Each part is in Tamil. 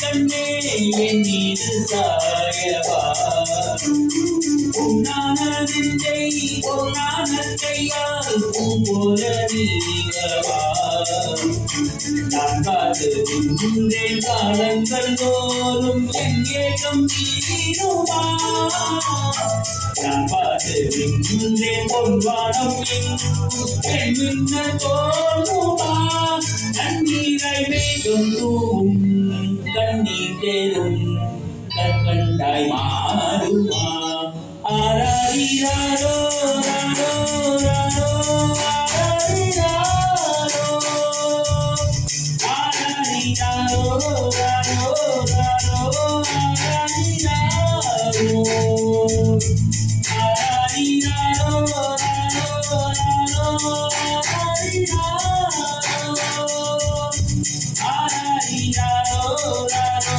கண்ணே என் மீது சாயவா பொன்னான நெஞ்சை பொன்னான கையால் பூம்போல நீங்கவா நான் காத்து நின்றேன் காலங்கள் தோறும் என் ஏகம் தீருமா நான் பார்த்து நின்றேன் பொன்வானம் என் மின்ன தோணுமா கண்ணீரை வேகம் தூவும் கண்ணீர் தேரும் கண்கண்டாய் மாறுமா ஆராரிராரோ ராரோ ராரோ ஆராரிராரோ ராரோ ராரோ ஆராரிராரோ ஆராரிராரோ ராரோ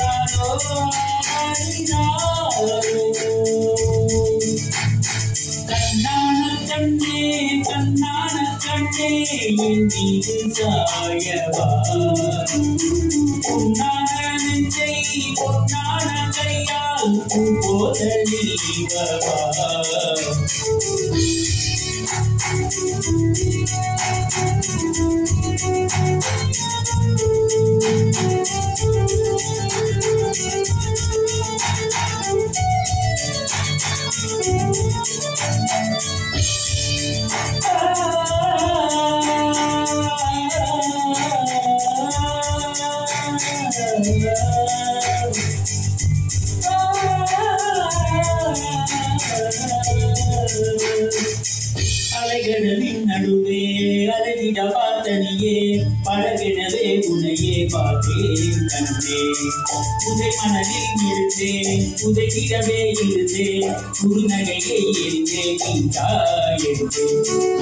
ராரோ கண்ணான கண்ணே என் மீது சாயவா பொன்னான நெஞ்சை பொன்னான கையால் பூம்போல நீங்கவா அலைகடலின் நடுவே அலைவிட பார்த்தனியே பழகெனவே உன்னையே பார்த்தேன் கண்டே புதை மணலில் இருந்தேன் புதையிடவே இருந்தேன் குறுநகையை எரிந்தேன்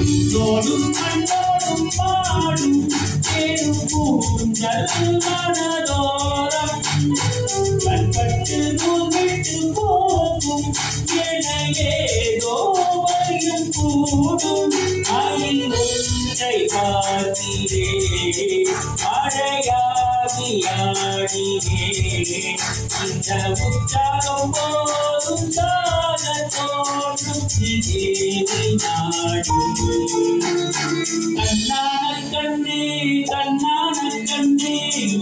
என்றோடும் கண்ணோடும் பாடும் தேடும் பூஞ்சல் மனதோரம் கண்பட்டு நூல்விட்டு போகும் என ஏதோ பயம் கூடும் அயில் ஒன்றை பார்த்திரே அடையாகி ஆடினே இந்த உற்சாகம் போதும் சாக தோன்றும் இதேவி நாடி கண்ணான கண்ணே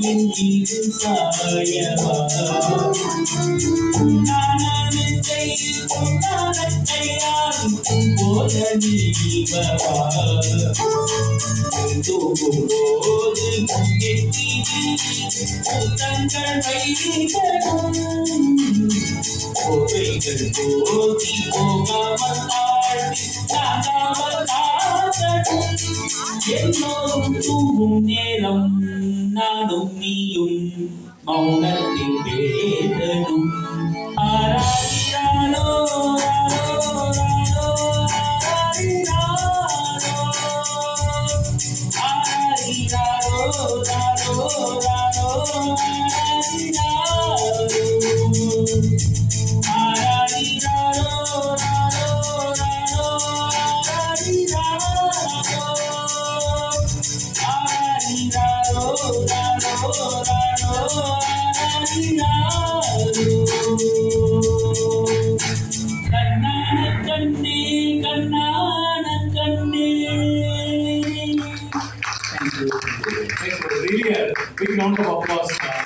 என் மீது சாயவா பொன்னான நெஞ்சை பொன்னான கையால் பூம்போல நீங்கவா தூங்கும்போது தங்கள் வைகளும் போவைகள் போதி போகாமல் ஆடி தாங்காமல் காத்தடும் எல்லோரும் தூங்கும் நேரம் நானும் நீயும் மௌனத்தில் பேசணும் ஆராரிராரோ ராரோ ராரோ ஆராரிராரோ ராரோ ராரோ ஆராரிராரோ ராரோ ராரோ ஆராரிராரோ கண்ணான கண்ணே கண்ணான கண்ணே. Thank you. Really a big round of applause.